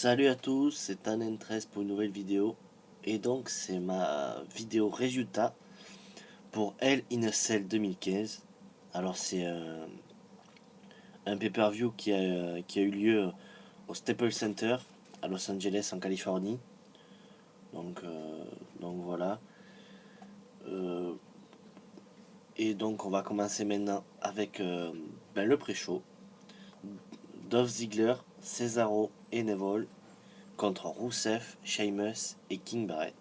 Salut à tous, c'est Anen13 pour une nouvelle vidéo. Et donc c'est ma vidéo résultat pour Hell in a Cell 2015. Alors c'est un pay-per-view qui a eu lieu au Staples Center à Los Angeles en Californie. Donc, euh, donc voilà. Euh, et donc on va commencer maintenant avec le pré-show. Dolph Ziggler, Cesaro et Neville contre Rusev, Sheamus et King Barrett.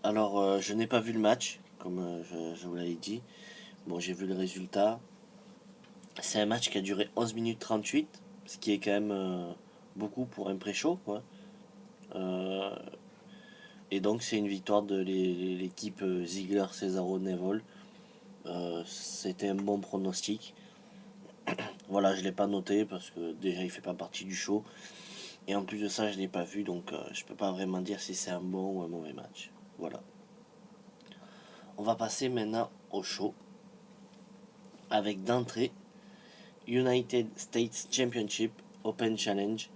Alors, je n'ai pas vu le match, comme je vous l'avais dit. Bon, j'ai vu le résultat. C'est un match qui a duré 11 minutes 38, ce qui est quand même beaucoup pour un pré-show, quoi. Euh, et donc, c'est une victoire de l'équipe Ziggler, Cesaro, Neville. C'était un bon pronostic. Voilà, je ne l'ai pas noté parce que déjà, il fait pas partie du show. Et en plus de ça, je ne l'ai pas vu, donc je peux pas vraiment dire si c'est un bon ou un mauvais match. Voilà. On va passer maintenant au show avec d'entrée United States Championship Open Challenge.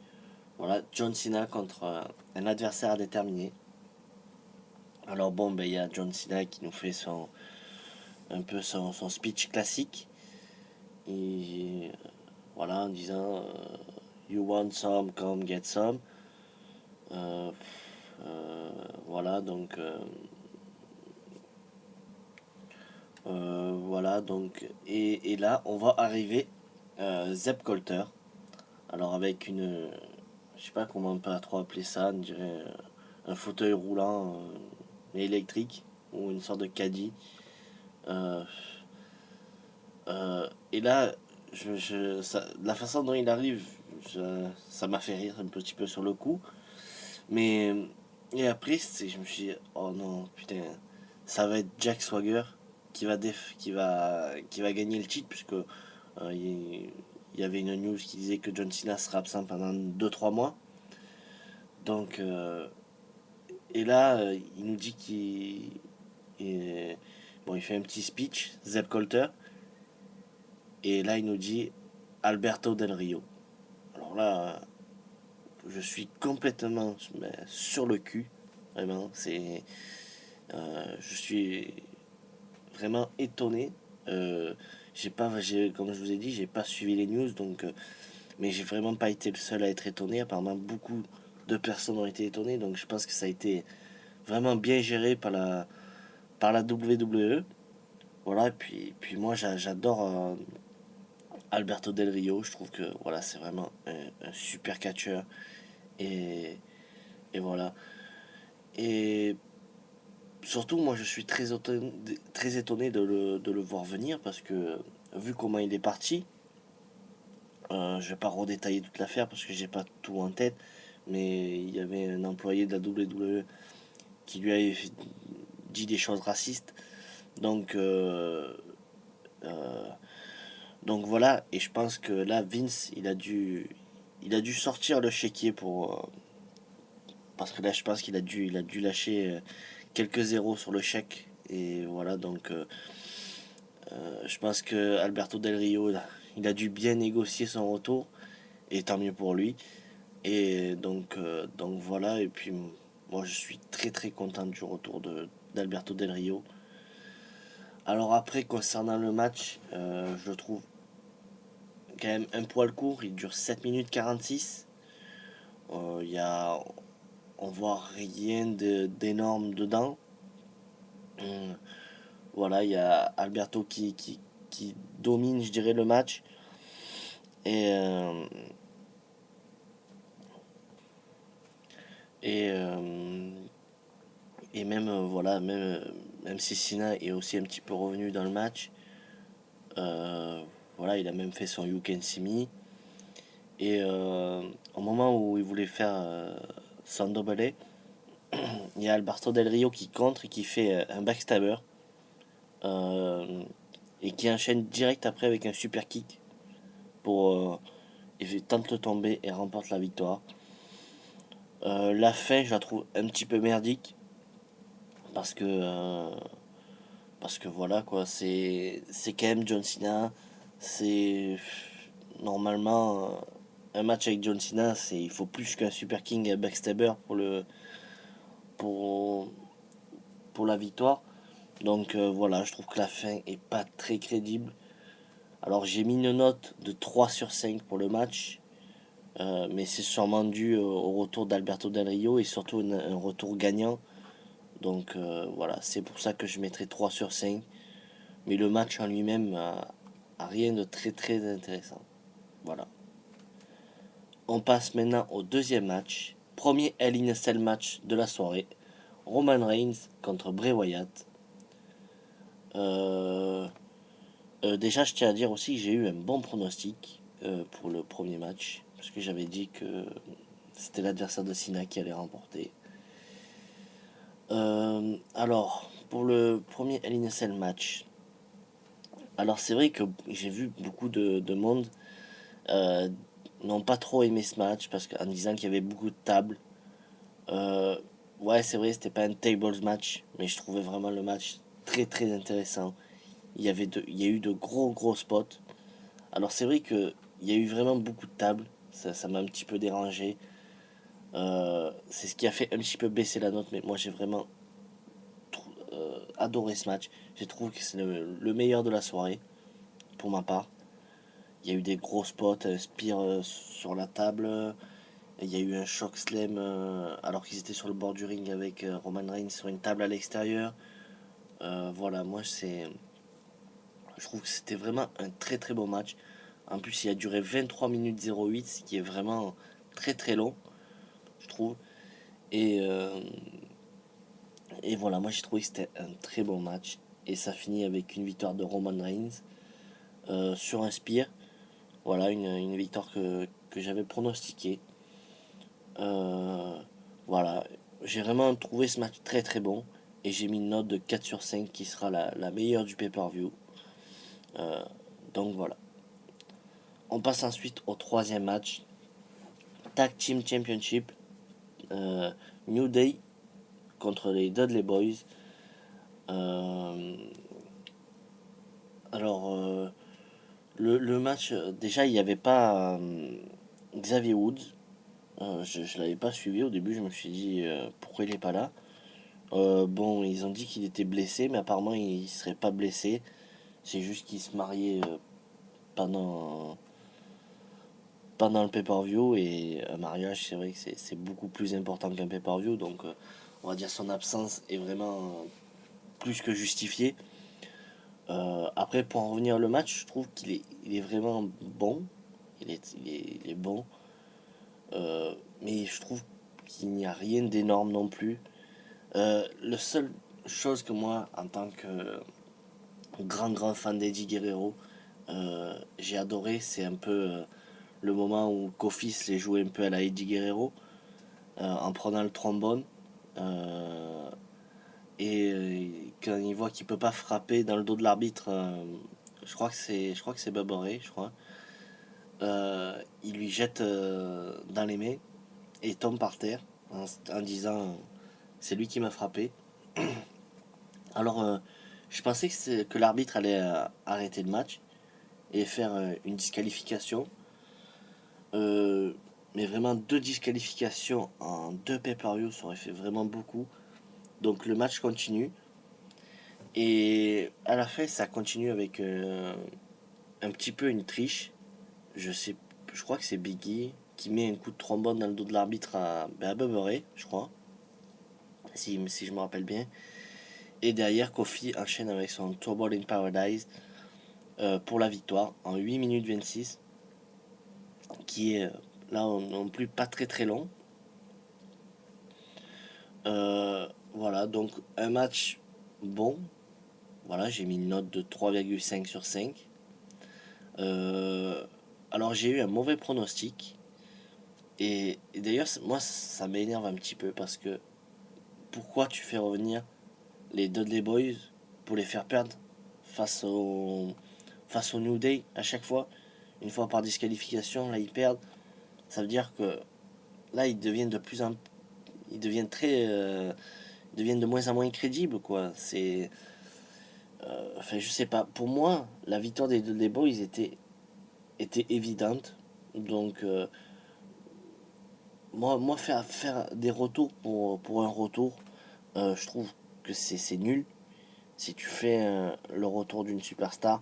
Voilà, John Cena contre un adversaire à déterminer. Alors bon, il y a John Cena qui nous fait un peu son speech classique. Et voilà, en disant You want some, come get some. Euh, voilà, voilà, donc. Et là, on va arriver Zeb Colter. Alors avec une, je sais pas comment on peut trop appeler ça, on dirait un fauteuil roulant électrique ou une sorte de caddie. Euh, et là, la façon dont il arrive, ça m'a fait rire un petit peu sur le coup. Mais et après, je me suis dit, oh non, putain, ça va être Jack Swagger qui va gagner le titre puisque il y avait une news qui disait que John Cena sera absent pendant 2 3 mois. Donc, et là, il nous dit il fait un petit speech, Zeb Colter, et là, il nous dit Alberto Del Rio. Alors là, je suis complètement sur le cul, vraiment. Je suis vraiment étonné. Euh, comme je vous ai dit, j'ai pas suivi les news, mais j'ai vraiment pas été le seul à être étonné. Apparemment, beaucoup de personnes ont été étonnées, donc je pense que ça a été vraiment bien géré par la WWE. Voilà, puis moi j'adore Alberto Del Rio, je trouve que voilà, c'est vraiment un super catcheur et, et voilà. Et surtout, moi je suis très étonné de le voir venir parce que vu comment il est parti, je vais pas redétailler toute l'affaire parce que j'ai pas tout en tête, mais il y avait un employé de la WWE qui lui avait dit des choses racistes. Donc, euh, euh, Donc voilà, et je pense que là, Vince, il a dû sortir le chéquier parce que là, je pense il a dû lâcher quelques zéros sur le chèque. Et voilà, je pense que Alberto Del Rio, il a dû bien négocier son retour, et tant mieux pour lui. Et donc voilà, et puis moi, je suis très content du retour d'Alberto Del Rio. Alors après, concernant le match, je le trouve quand même un poil court, il dure 7 minutes 46. Y a, on voit rien d'énorme dedans. Hum, Voilà, il y a Alberto qui domine, je dirais, le match. Et, euh, et, euh, et même, voilà, même si Sina est aussi un petit peu revenu dans le match, voilà, il a même fait son You Can See Me. Et au moment où il voulait faire son double, il y a Alberto Del Rio qui contre et qui fait un backstabber. euh, et qui enchaîne direct après avec un super kick pour et tente de tomber et remporte la victoire. La fin, je la trouve un petit peu merdique parce que euh, parce que voilà quoi, c'est quand même John Cena, c'est normalement un match avec John Cena, il faut plus qu'un Super King backstabber pour, pour la victoire. Donc voilà, je trouve que la fin est pas très crédible. Alors j'ai mis une note de 3 sur 5 pour le match. Mais c'est sûrement dû au retour d'Alberto Del Rio et surtout un retour gagnant. Donc voilà, c'est pour ça que je mettrai 3 sur 5. Mais le match en lui-même a rien de très très intéressant. Voilà. On passe maintenant au deuxième match. Premier Hell in a Cell match de la soirée. Roman Reigns contre Bray Wyatt. Euh, déjà, je tiens à dire aussi que j'ai eu un bon pronostic pour le premier match. Parce que j'avais dit que c'était l'adversaire de Cena qui allait remporter. Alors, pour le premier Hell in a Cell match. Alors, c'est vrai que j'ai vu beaucoup de monde euh, n'ont pas trop aimé ce match parce qu'en disant qu'il y avait beaucoup de tables. Euh, ouais, c'est vrai, c'était pas un tables match, mais je trouvais vraiment le match très très intéressant. Il y a eu de gros spots. Alors c'est vrai que il y a eu vraiment beaucoup de tables, ça m'a un petit peu dérangé. C'est ce qui a fait un petit peu baisser la note, mais moi j'ai vraiment adoré ce match. J'ai trouvé que c'est le meilleur de la soirée, pour ma part. Il y a eu des gros spots, un spear sur la table. Il y a eu un choc slam alors qu'ils étaient sur le bord du ring avec Roman Reigns sur une table à l'extérieur. Voilà, je trouve que c'était vraiment un très très bon match. En plus, il a duré 23 minutes 08, ce qui est vraiment très très long, je trouve. Et, euh, et voilà, moi j'ai trouvé que c'était un très bon match. Et ça finit avec une victoire de Roman Reigns sur un spear. Voilà, une victoire que j'avais pronostiquée. Euh, voilà, j'ai vraiment trouvé ce match très très bon. Et j'ai mis une note de 4 sur 5 qui sera la meilleure du pay-per-view. Euh, donc voilà. On passe ensuite au troisième match. Tag Team Championship. euh, New Day contre les Dudley Boys. Euh, alors, le match, déjà, il n'y avait pas Xavier Woods. Je ne l'avais pas suivi au début, je me suis dit pourquoi il n'est pas là. Bon, ils ont dit qu'il était blessé, mais apparemment il ne serait pas blessé. C'est juste qu'il se mariait pendant, pendant le pay-per-view et un mariage, c'est vrai que c'est beaucoup plus important qu'un pay-per-view. Donc, on va dire son absence est vraiment plus que justifiée. Après, pour en revenir au match, je trouve il est vraiment bon. Il est bon. Mais je trouve qu'il n'y a rien d'énorme non plus. Le seul chose que moi, en tant que grand fan d'Eddie Guerrero, j'ai adoré, c'est un peu le moment où Kofi se les jouait un peu à la Eddie Guerrero en prenant le trombone. Euh, quand il voit qu'il peut pas frapper dans le dos de l'arbitre, je crois que c'est Bubba Ray, je crois. Il lui jette dans les mains et tombe par terre en disant c'est lui qui m'a frappé. Alors je pensais que l'arbitre allait arrêter le match et faire une disqualification. Euh, mais vraiment deux disqualifications en deux pay-per-view, ça aurait fait vraiment beaucoup. Donc le match continue. Et à la fin, ça continue avec un petit peu une triche. Je sais, je crois que c'est Biggie qui met un coup de trombone dans le dos de l'arbitre à Bubba Ray, je crois, si je me rappelle bien. Et derrière, Kofi enchaîne avec son Turbo in Paradise pour la victoire en 8 minutes 26, qui est là non plus pas très très long. Voilà, donc un match bon. Voilà, j'ai mis une note de 3,5 sur 5. Euh, alors j'ai eu un mauvais pronostic. Et d'ailleurs, moi, ça m'énerve un petit peu parce que pourquoi tu fais revenir les Dudley Boys pour les faire perdre face au, face au New Day à chaque fois? Une fois par disqualification, là, ils perdent. Ça veut dire que là, ils deviennent ils deviennent de moins en moins crédibles, quoi. Enfin, je sais pas. Pour moi, la victoire des Dudley Boys était évidente. Donc, moi faire des retours pour un retour, je trouve que c'est nul. Si tu fais le retour d'une superstar,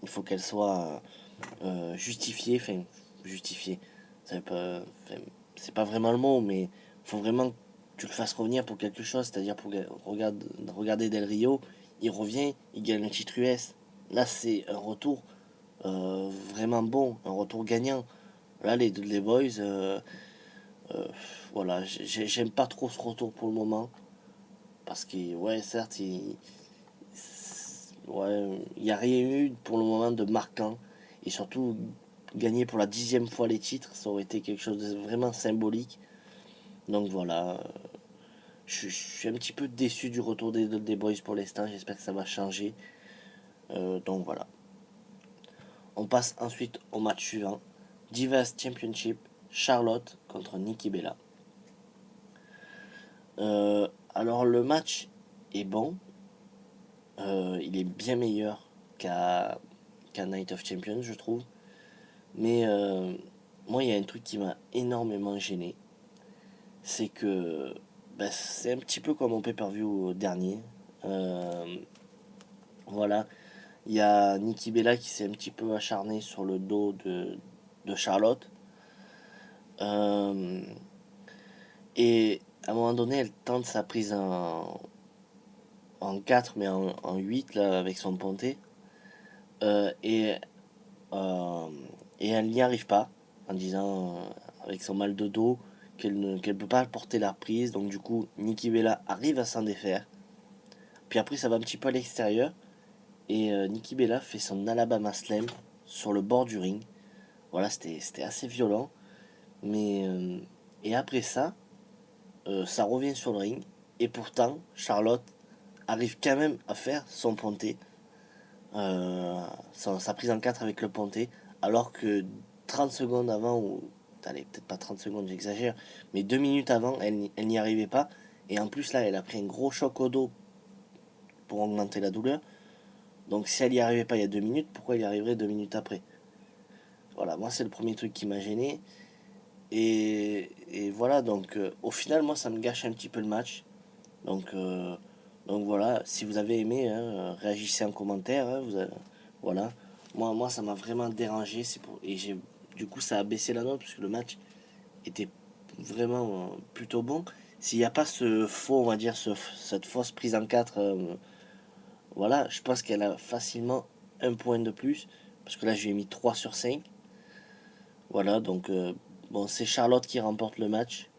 il faut qu'elle soit justifiée, enfin justifiée. Ça veut pas, enfin, c'est pas vraiment le mot, mais il faut vraiment que tu le fasses revenir pour quelque chose, c'est-à-dire pour regarder Del Rio, il revient, il gagne le titre US. Là, c'est un retour vraiment bon, un retour gagnant. Là, les Dudley Boys, euh, voilà, j'aime pas trop ce retour pour le moment. Parce que, ouais, certes, ouais, il n'y a rien eu pour le moment de marquant. Et surtout, gagner pour la 10e fois les titres, ça aurait été quelque chose de vraiment symbolique. Donc voilà, je suis un petit peu déçu du retour des Boys pour l'instant. J'espère que ça va changer. Donc voilà. On passe ensuite au match suivant. Divas Championship, Charlotte contre Nikki Bella. Alors le match est bon. Il est bien meilleur qu'à Night of Champions, je trouve. Mais moi, il y a un truc qui m'a énormément gêné. C'est que bah, c'est un petit peu comme mon pay-per-view dernier. Euh, voilà. Il y a Nikki Bella qui s'est un petit peu acharnée sur le dos de Charlotte. Euh, et à un moment donné, elle tente sa prise en 4 mais en 8 là, avec son ponté. Euh, et, euh, et elle n'y arrive pas en disant, avec son mal de dos, qu'elle peut pas porter la prise. Donc du coup, Nikki Bella arrive à s'en défaire. Puis après, ça va un petit peu à l'extérieur. Et Nikki Bella fait son Alabama Slam sur le bord du ring. Voilà, c'était assez violent. Mais et après ça, ça revient sur le ring. Et pourtant, Charlotte arrive quand même à faire son ponté. Sa prise en 4 avec le ponté. Alors que 30 secondes avant, ou allez, peut-être pas 30 secondes, j'exagère, mais 2 minutes avant, elle n'y arrivait pas. Et en plus, là, elle a pris un gros choc au dos pour augmenter la douleur. Donc, si elle n'y arrivait pas il y a 2 minutes, pourquoi elle y arriverait 2 minutes après? Voilà, moi, c'est le premier truc qui m'a gêné. Et voilà, donc au final, moi, ça me gâche un petit peu le match. Donc, euh, donc voilà, si vous avez aimé, hein, réagissez en commentaire. Hein, voilà. Moi, ça m'a vraiment dérangé. Et du coup, ça a baissé la note parce que le match était vraiment plutôt bon. S'il n'y a pas ce faux, on va dire, cette fausse prise en 4, voilà, je pense qu'elle a facilement un point de plus. Parce que là, je lui ai mis 3 sur 5. Voilà, donc bon, c'est Charlotte qui remporte le match.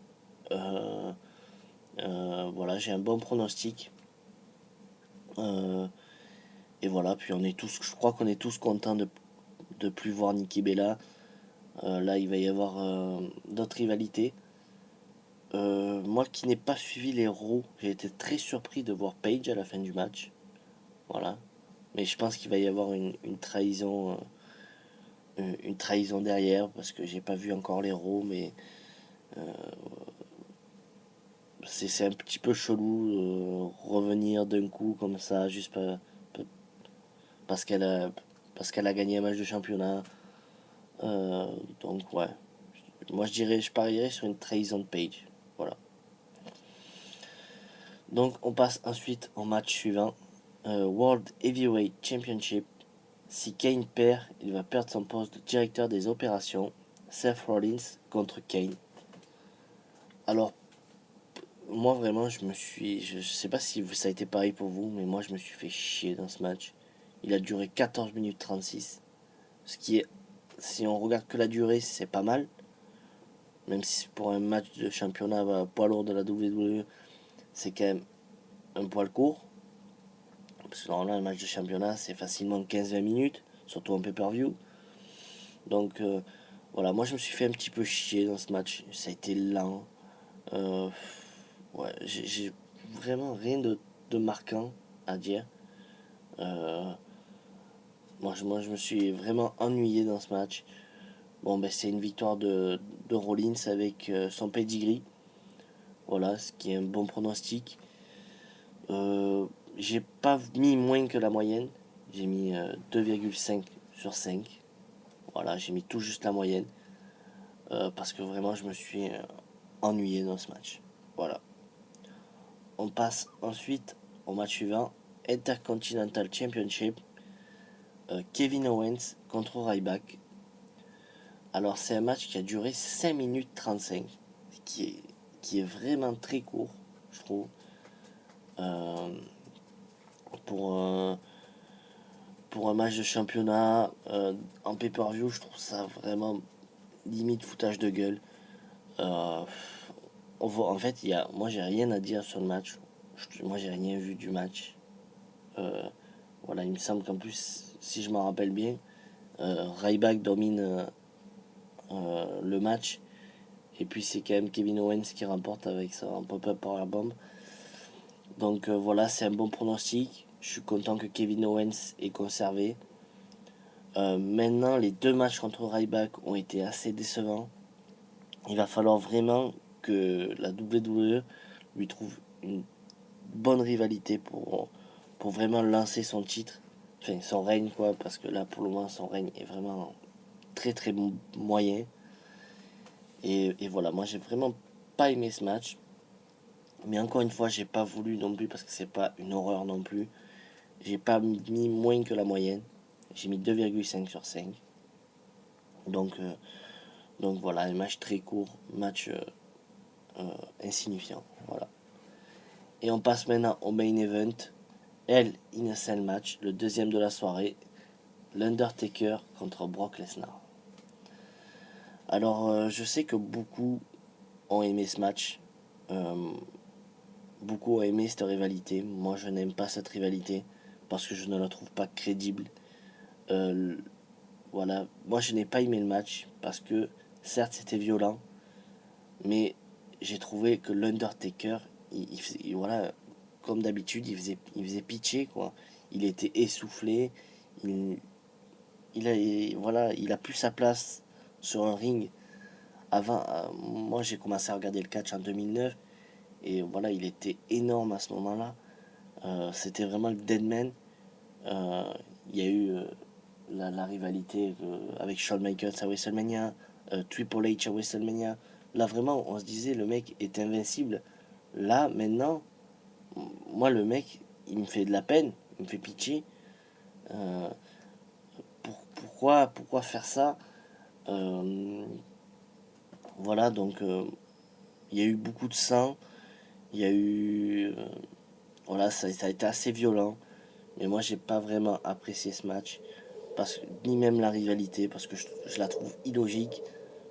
Euh, voilà, j'ai un bon pronostic. Euh, et voilà, puis je crois qu'on est tous contents de plus voir Nikki Bella. Là, il va y avoir d'autres rivalités. Moi qui n'ai pas suivi les Raw, j'ai été très surpris de voir Paige à la fin du match. Voilà. Mais je pense qu'il va y avoir une trahison derrière parce que j'ai pas vu encore les Raw, mais c'est un petit peu chelou revenir d'un coup comme ça, juste parce qu'elle a, parce qu'elle a gagné un match de championnat. Euh, donc ouais, moi je parierais sur une trahison de Page. Voilà. Donc on passe ensuite au match suivant. World Heavyweight Championship. Si Kane perd, il va perdre son poste de directeur des opérations. Seth Rollins contre Kane. Alors moi vraiment je sais pas si ça a été pareil pour vous, mais moi je me suis fait chier dans ce match. Il a duré 14 minutes 36. Ce qui est, si on regarde que la durée, c'est pas mal. Même si pour un match de championnat poids lourd de la WWE, c'est quand même un poil court. Parce que normalement, un match de championnat, c'est facilement 15-20 minutes, surtout en pay-per-view. Donc voilà, moi je me suis fait un petit peu chier dans ce match. Ça a été lent. Euh, ouais, j'ai vraiment rien de marquant à dire. Euh, moi, je me suis vraiment ennuyé dans ce match. Bon, ben, c'est une victoire de Rollins avec son pedigree. Voilà, ce qui est un bon pronostic. Euh, j'ai pas mis moins que la moyenne. J'ai mis 2,5 sur 5. Voilà, j'ai mis tout juste la moyenne. Parce que vraiment, je me suis ennuyé dans ce match. Voilà. On passe ensuite au match suivant, Intercontinental Championship, Kevin Owens contre Ryback. Alors c'est un match qui a duré 5 minutes 35, qui est, qui est vraiment très court, je trouve. Euh, pour, un, pour un match de championnat en pay-per-view, je trouve ça vraiment limite foutage de gueule. Euh, En fait, moi j'ai rien à dire sur le match. Moi j'ai rien vu du match. Euh, voilà, il me semble qu'en plus, si je m'en rappelle bien, Ryback domine le match. Et puis c'est quand même Kevin Owens qui remporte avec son pop-up powerbomb. Donc voilà, c'est un bon pronostic. Je suis content que Kevin Owens ait conservé. Maintenant, les deux matchs contre Ryback ont été assez décevants. Il va falloir vraiment que la WWE lui trouve une bonne rivalité pour vraiment lancer son titre, enfin son règne quoi, parce que là pour le moment son règne est vraiment très très moyen. Et voilà, moi j'ai vraiment pas aimé ce match. Mais encore une fois, j'ai pas voulu non plus parce que c'est pas une horreur non plus. J'ai pas mis moins que la moyenne. J'ai mis 2,5 sur 5. Donc, euh, donc voilà, un match très court, match insignifiant. Voilà. Et on passe maintenant au main event. Hell in a Cell match, le deuxième de la soirée. L'Undertaker contre Brock Lesnar. Alors, je sais que beaucoup ont aimé ce match. Euh, Beaucoup ont aimé cette rivalité. Moi, je n'aime pas cette rivalité parce que je ne la trouve pas crédible. Euh, voilà, moi, je n'ai pas aimé le match parce que, certes, c'était violent, mais j'ai trouvé que l'Undertaker, voilà, comme d'habitude, il faisait pitcher, quoi. Il était essoufflé. Il, voilà, il a plus sa place sur un ring. Avant, moi, j'ai commencé à regarder le catch en 2009 et voilà, il était énorme à ce moment-là. C'était vraiment le Deadman. Euh, Il y a eu la rivalité avec Shawn Michaels à WrestleMania, Triple H à WrestleMania. Là, vraiment, on se disait le mec est invincible. Là, maintenant, moi, le mec, il me fait de la peine, il me fait pitié. Euh, pourquoi faire ça? Euh, Voilà, donc il y a eu beaucoup de sang. Il y a eu. Voilà, ça a été assez violent. Mais moi, j'ai pas vraiment apprécié ce match. Ni même la rivalité, parce que je la trouve illogique.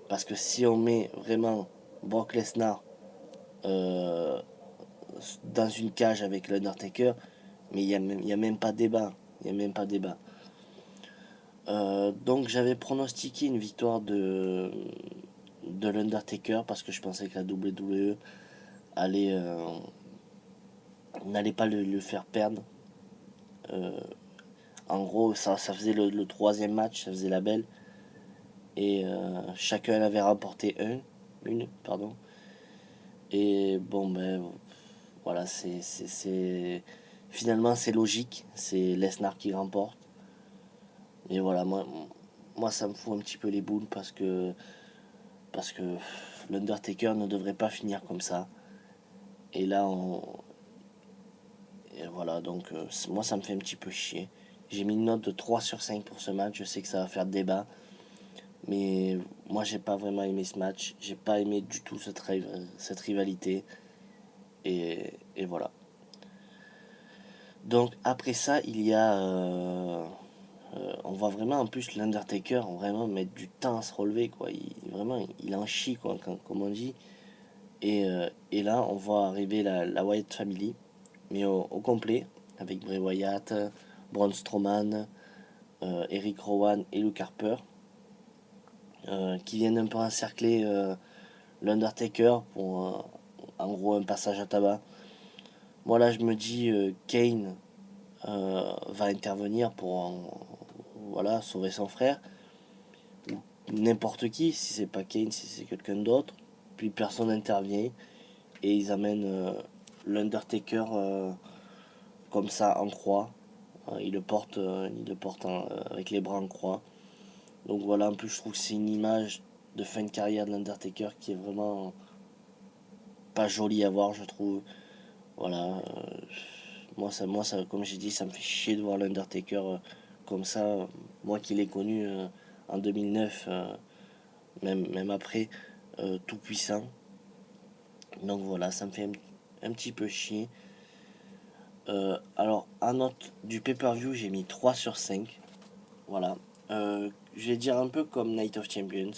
Parce que si on met vraiment Brock Lesnar euh, dans une cage avec l'Undertaker, mais il y a même pas débat. Il y a même pas débat. Donc j'avais pronostiqué une victoire de l'Undertaker parce que je pensais que la WWE allait, n'allait pas le faire perdre. Euh, En gros, ça faisait le troisième match, ça faisait la belle. Et chacun avait remporté une, pardon. Et bon, ben voilà, finalement c'est logique, c'est Lesnar qui remporte. Mais voilà, moi ça me fout un petit peu les boules parce que l'Undertaker ne devrait pas finir comme ça. Et là, et voilà, donc moi ça me fait un petit peu chier. J'ai mis une note de 3 sur 5 pour ce match, je sais que ça va faire débat. Mais moi, j'ai pas vraiment aimé ce match. J'ai pas aimé du tout cette rivalité. Et voilà. Donc, après ça, il y a. On voit vraiment en plus l'Undertaker vraiment mettre du temps à se relever, quoi. Vraiment, il en chie, quoi, comme on dit. Et là, on voit arriver la Wyatt Family, mais au complet, avec Bray Wyatt, Braun Strowman, Eric Rowan et Luke Harper, qui viennent un peu encercler l'Undertaker pour en gros un passage à tabac. Moi là je me dis Kane va intervenir pour voilà, sauver son frère. Ou n'importe qui, si c'est pas Kane, si c'est quelqu'un d'autre. Puis personne n'intervient et ils amènent l'Undertaker comme ça en croix. Il le porte avec les bras en croix. Donc voilà, en plus je trouve que c'est une image de fin de carrière de l'Undertaker qui est vraiment pas joli à voir, je trouve. Voilà. Moi, ça, comme j'ai dit, ça me fait chier de voir l'Undertaker comme ça. Moi qui l'ai connu en 2009, même après, tout puissant. Donc voilà, ça me fait un petit peu chier. Alors, en note du pay-per-view, j'ai mis 3 sur 5. Voilà. Je vais dire un peu comme Night of Champions.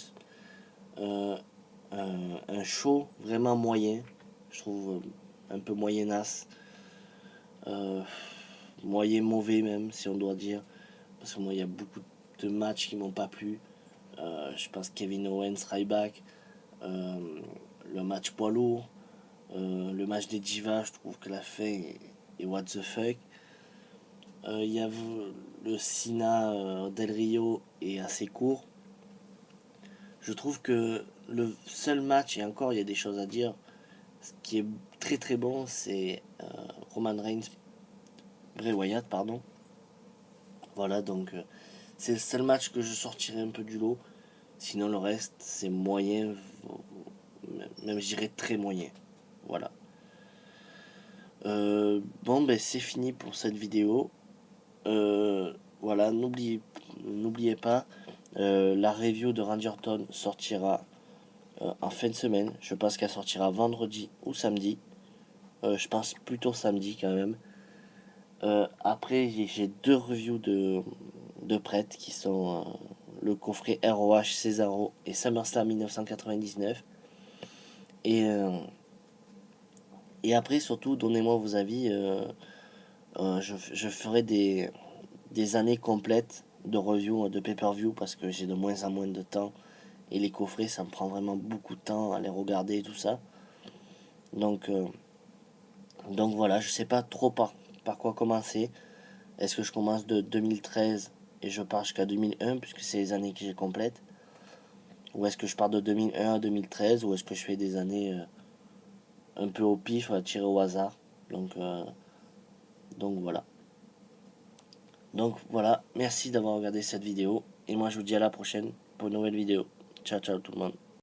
Euh, un show vraiment moyen. Je trouve un peu moyenasse. Euh, Moyen mauvais même, si on doit dire. Parce que moi, il y a beaucoup de matchs qui m'ont pas plu. Je pense Kevin Owens, Ryback. Euh, le match poids lourd. Le match des divas, je trouve que la fin est what the fuck. Il y a le Cena Del Rio est assez court. Je trouve que le seul match, et encore il y a des choses à dire, ce qui est très très bon, c'est Roman Reigns, Bray Wyatt, pardon. Voilà, donc c'est le seul match que je sortirai un peu du lot. Sinon le reste, c'est moyen, même je dirais très moyen. Voilà. Bon, ben c'est fini pour cette vidéo. Voilà, n'oubliez pas, la review de Randy Orton sortira en fin de semaine. Je pense qu'elle sortira vendredi ou samedi. Je pense plutôt samedi quand même. Après, j'ai deux reviews de prêtres qui sont le coffret ROH Cesaro et SummerSlam 1999. Et, euh, et après, surtout, donnez-moi vos avis. Je ferai des années complètes de review de pay-per-view parce que j'ai de moins en moins de temps. Et les coffrets, ça me prend vraiment beaucoup de temps à les regarder et tout ça. Donc, euh, donc voilà, je sais pas trop par quoi commencer. Est-ce que je commence de 2013 et je pars jusqu'à 2001 puisque c'est les années que j'ai complètes? Ou est-ce que je pars de 2001 à 2013 ou est-ce que je fais des années un peu au pif, tiré au hasard? Donc, euh, donc voilà. Donc voilà, merci d'avoir regardé cette vidéo et moi je vous dis à la prochaine pour une nouvelle vidéo. Ciao ciao tout le monde.